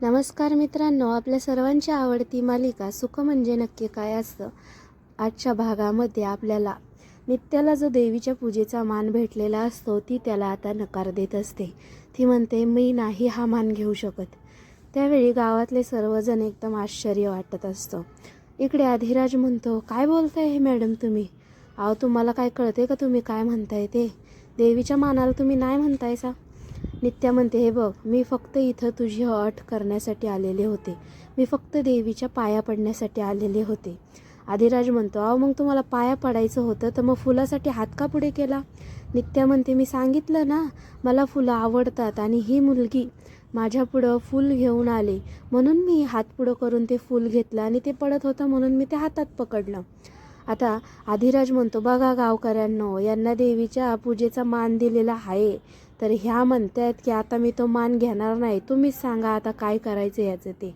नमस्कार मित्रांनो, आपल्या सर्वांची आवडती मालिका सुख म्हणजे नक्की काय असतं आजच्या भागामध्ये आपल्याला नित्याला जो देवीच्या पूजेचा मान भेटलेला असतो ती त्याला आता नकार देत असते. ती म्हणते मी नाही हा मान घेऊ शकत. त्यावेळी गावातले सर्वजण एकदम आश्चर्य वाटत असतं. इकडे अधिराज म्हणतो, काय बोलताय हे मॅडम तुम्ही? अहो तुम्हाला काय कळते का तुम्ही काय म्हणताय ते? देवीच्या मानाला तुम्ही नाही म्हणतायसा? नित्या म्हणते, हे बघ, मी फक्त इथं तुझी अट करण्यासाठी आलेले होते. मी फक्त देवीच्या पाया पडण्यासाठी आलेले होते. आदिराज म्हणतो, अहो मग तुम्हाला पाया पडायचं होतं तर मग फुलासाठी हात का पुढे केला? नित्या म्हणते, मी सांगितलं ना, मला फुलं आवडतात आणि ही मुलगी माझ्या पुढं फूल घेऊन आली म्हणून मी हात पुढं करून ते फूल घेतलं आणि ते पडत होतं म्हणून मी ते हातात पकडलं. आता आदिराज म्हणतो, बघा गावकऱ्यांनो, यांना देवीच्या पूजेचा मान दिलेला आहे, तर ह्या म्हणतात की आता मी तो मान घेणार नाही. तुम्हीच सांगा आता काय करायचं याचं ते.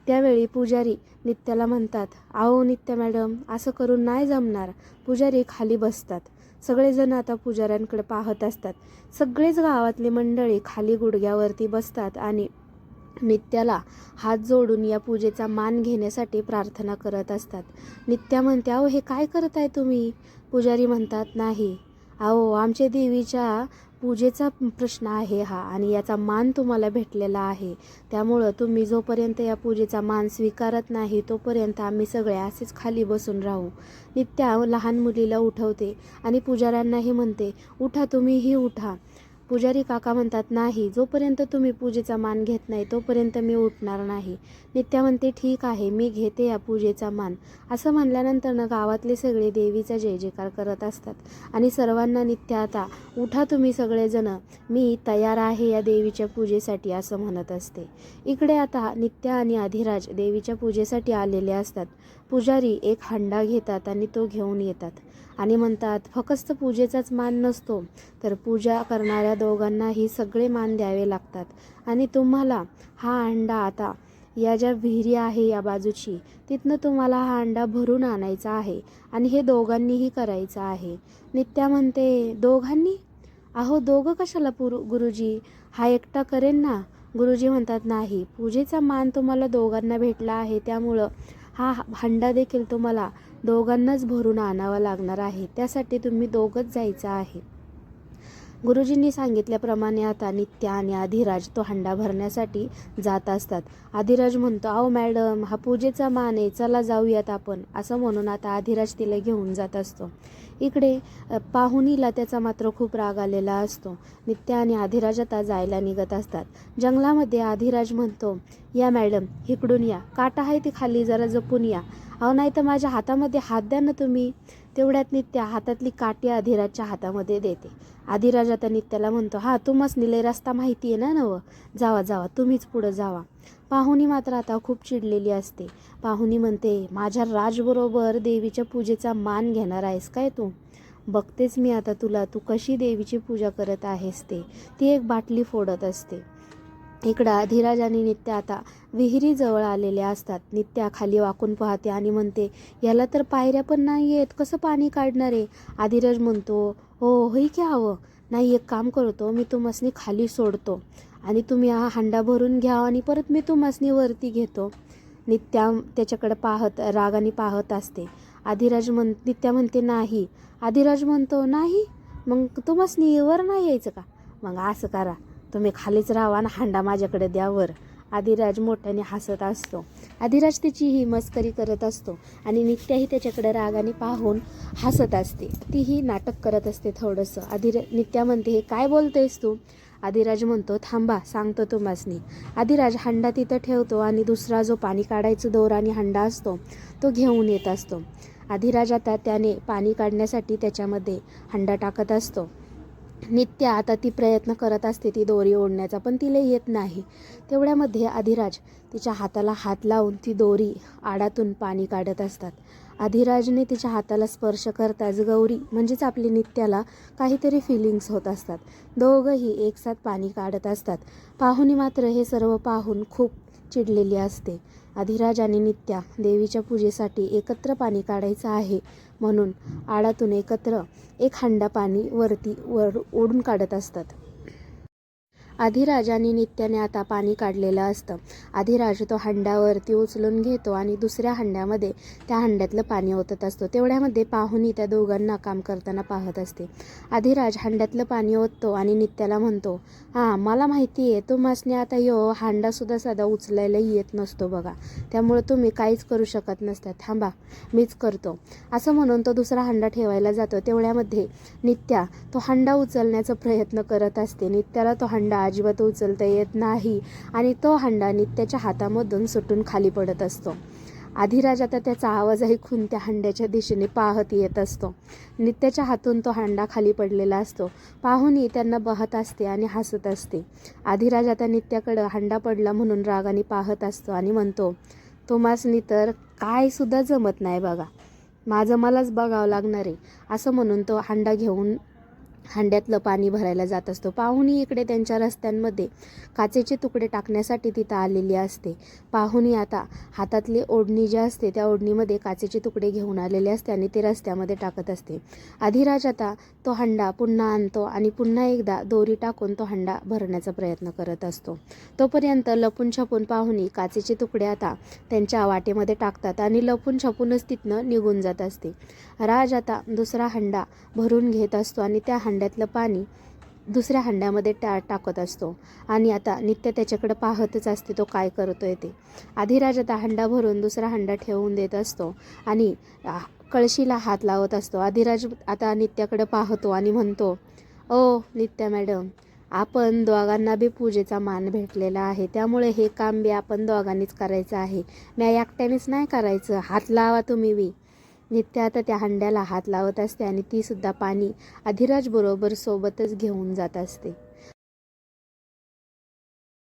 त्यावेळी पुजारी नित्याला म्हणतात, अहो नित्या मॅडम, असं करून नाही जमणार. पुजारी खाली बसतात. सगळेजण आता पुजाऱ्यांकडे पाहत असतात. सगळेच गावातली मंडळी खाली गुडघ्यावरती बसतात आणि नित्याला हात जोडून या पूजेचा मान घेण्यासाठी प्रार्थना करत असतात. नित्या म्हणते, अहो हे काय करताय तुम्ही? पुजारी म्हणतात, नाही, अहो आमच्या देवीच्या पूजेचा प्रश्न आहे हा आणि याचा मान तुम्हाला भेटलेला आहे. त्यामुळं तुम्ही जोपर्यंत या पूजेचा मान स्वीकारत नाही तोपर्यंत आम्ही सगळे असेच खाली बसून राहू. नित्या लहान मुलीला उठवते आणि पुजाऱ्यांनाही म्हणते, उठा, तुम्हीही उठा. पुजारी काका म्हणतात, नाही, जोपर्यंत तुम्ही पूजेचा मान घेत नाही तोपर्यंत मी उठणार नाही. नित्या म्हणते, ठीक आहे, मी घेते या पूजेचा मान. असं म्हणल्यानंतर गावातले सगळे देवीचा जय जयकार करत असतात आणि सर्वांना नित्या आता, उठा तुम्ही सगळेजण, मी तयार आहे या देवीच्या पूजेसाठी असं म्हणत असते. इकडे आता नित्या आणि अधिराज देवीच्या पूजेसाठी आलेले असतात. पुजारी एक हंडा घेतात आणि तो घेऊन येतात आणि म्हणतात, फक्त पूजेचाच मान नसतो तर पूजा करणाऱ्या दोघांनाही सगळे मान द्यावे लागतात आणि तुम्हाला हा हंडा आता या ज्या विहिरी आहे या बाजूची तिथनं तुम्हाला हा हंडा भरून आणायचा आहे आणि हे दोघांनीही करायचं आहे. नित्या म्हणते, दोघांनी? अहो दोघं कशाला गुरुजी, हा एकटा करेन ना. गुरुजी म्हणतात, नाही, पूजेचा मान तुम्हाला दोघांना भेटला आहे त्यामुळं हा हंडा देखील तुम्हाला दोघांनाच भरून आणावा लागणार आहे. त्यासाठी तुम्ही दोघंच जायचं आहे. गुरुजींनी सांगितल्याप्रमाणे आता नित्या आणि अधिराज तो हंडा भरण्यासाठी जात असतात. अधिराज म्हणतो, अहो मॅडम, हा पूजेचा मान आहे, चला जाऊयात आपण, असं म्हणून आता अधिराज तिला घेऊन जात असतो. इकडे पाहुणीला त्याचा मात्र खूप राग आलेला असतो. नित्या आणि अधिराज आता जायला निघत असतात. जंगलामध्ये अधिराज म्हणतो, या मॅडम, इकडून या, काटा आहे ती खाली, जरा जपून या. अहो नाही तर माझ्या हातामध्ये हात द्या ना तुम्ही. तेवढ्यात नित्या हातातली काठी अधिराजच्या हातामध्ये देते. अधिराज आता नित्याला म्हणतो, हा तुम्हाच निलय रस्ता माहिती आहे ना नवं, जावा जावा, तुम्हीच पुढं जावा. पाहुणी मात्र आता खूप चिडलेली असते. पाहुणी म्हणते, माझ्या राजबरोबर देवीच्या पूजेचा मान घेणार आहेस काय तू? बघतेच मी आता तुला, तू कशी देवीची पूजा करत आहेस ते. ती एक बाटली फोडत असते. इकडं अधिराज आणि नित्या आता विहिरीजवळ आलेले असतात. नित्या खाली वाकून पाहते आणि म्हणते, याला तर पायऱ्या पण नाही आहेत, कसं पाणी काढणार आहे? अधिराज म्हणतो, हो होई की हवं, नाही, एक काम करतो, मी तुम्हासनी खाली सोडतो आणि तुम्ही हा हंडा भरून घ्या आणि परत मी तुम्हासनी वरती घेतो. नित्या त्याच्याकडे पाहत रागाने पाहत असते. नित्या म्हणते, नाही. अधिराज म्हणतो, नाही, मग तुम्हासनी वर नाही यायचं का? मग असं करा, तुम्ही खालीच राहा आणि हंडा माझ्याकडे द्या वर. अधिराज मोठ्याने हसत असतो. अधिराज त्याची ही मस्करी करत असतो आणि नित्याही त्याच्याकडे रागाने पाहून हसत असते. तीही नाटक करत असते थोडंसं. नित्या म्हणते, हे काय बोलतेस तू? अधिराज म्हणतो, थांबा, सांगतो तुम्हासनी. अधिराज हंडा तिथं ठेवतो आणि दुसरा जो पाणी काढायचं दोरा आणि हंडा असतो तो घेऊन येत असतो. अधिराज आता त्याने पाणी काढण्यासाठी त्याच्यामध्ये हंडा टाकत असतो. नित्या आता ती प्रयत्न करत असते ती दोरी ओढण्याचा, पण तिला येत नाही. तेवढ्यामध्ये अधिराज तिच्या हाताला हात लावून ती दोरी आडातून पाणी काढत असतात. अधिराजने तिच्या हाताला स्पर्श करताच गौरी म्हणजेच आपली नित्याला काहीतरी फिलिंग्स होत असतात. दोघंही एकसाथ पाणी काढत असतात. पाहुणी मात्र हे सर्व पाहून खूप चिडलेली असते. अधिराज आणि नित्या देवीच्या पूजेसाठी एकत्र पाणी काढायचं आहे म्हणून आडातून एकत्र एक हंडा पाणी वर ओढून काढत असतात. अधिराज आणि नित्याने आता पाणी काढलेलं असतं. अधिराज तो हंड्यावरती उचलून घेतो आणि दुसऱ्या हंड्यामध्ये त्या हंड्यातलं पाणी ओतत असतो. तेवढ्यामध्ये पाहुणी त्या दोघांना काम करताना पाहत असते. अधिराज हंड्यातलं पाणी ओततो आणि नित्याला म्हणतो, हां मला माहिती आहे तुम्हासने आता हांडासुद्धा साधा उचलायला येत नसतो बघा, त्यामुळे तुम्ही काहीच करू शकत नसता, थांबा मीच करतो. असं म्हणून तो दुसरा हंडा ठेवायला जातो. तेवढ्यामध्ये नित्या तो हंडा उचलण्याचा प्रयत्न करत असते. नित्याला तो हंडा अजिबात उचलता येत नाही आणि तो हंडा नित्याच्या हातामधून सुटून खाली पडत असतो. अधिराज आता त्याचा आवाज ऐकून त्या हंड्याच्या दिशेने पाहत येत असतो. नित्याच्या हातून तो हंडा खाली पडलेला असतो. पाहुणी त्यांना बघत असते आणि हसत असते. अधिराज आता नित्याकडं हंडा पडला म्हणून रागाने पाहत असतो आणि म्हणतो, तुम्हासनी तर काय सुद्धा जमत नाही बघा, माझं मलाच बघावं लागणार आहे. असं म्हणून तो हंडा घेऊन हंड्यातलं पाणी भरायला जात असतो. पाहुणी इकडे त्यांच्या रस्त्यांमध्ये काचेचे तुकडे टाकण्यासाठी तिथं आलेली असते. पाहुणी आता हातातली ओढणी जी असते त्या ओढणीमध्ये काचेचे तुकडे घेऊन आलेले असते आणि ते रस्त्यामध्ये टाकत असते. अधिराज आता तो हंडा पुन्हा आणतो आणि पुन्हा एकदा दोरी टाकून तो हंडा भरण्याचा प्रयत्न करत असतो. तोपर्यंत लपून छपून पाहुणी काचेचे तुकडे आता त्यांच्या वाटेमध्ये टाकतात आणि लपून छपूनच तिथनं निघून जात असते. राज आता दुसरा हंडा भरून घेत असतो आणि त्या हंड्यातलं पाणी दुसऱ्या हंड्यामध्ये टाकत असतो आणि आता नित्य त्याच्याकडे पाहतच असते तो काय करतोय ते. अधिराज आता हंडा भरून दुसरा हंडा ठेवून देत असतो आणि कळशीला हात लावत असतो. अधिराज आता नित्याकडे पाहतो आणि म्हणतो, ओ नित्या मॅडम, आपण दोघांना बी पूजेचा मान भेटलेला आहे, त्यामुळे हे काम बी आपण दोघांनीच करायचं आहे, मी एकट्यानेच नाही करायचं, हात लावा तुम्ही बी. नित्या आता त्या हंड्याला हात लावत असते आणि ती सुद्धा पाणी अधिराज बरोबर सोबतच घेऊन जात असते.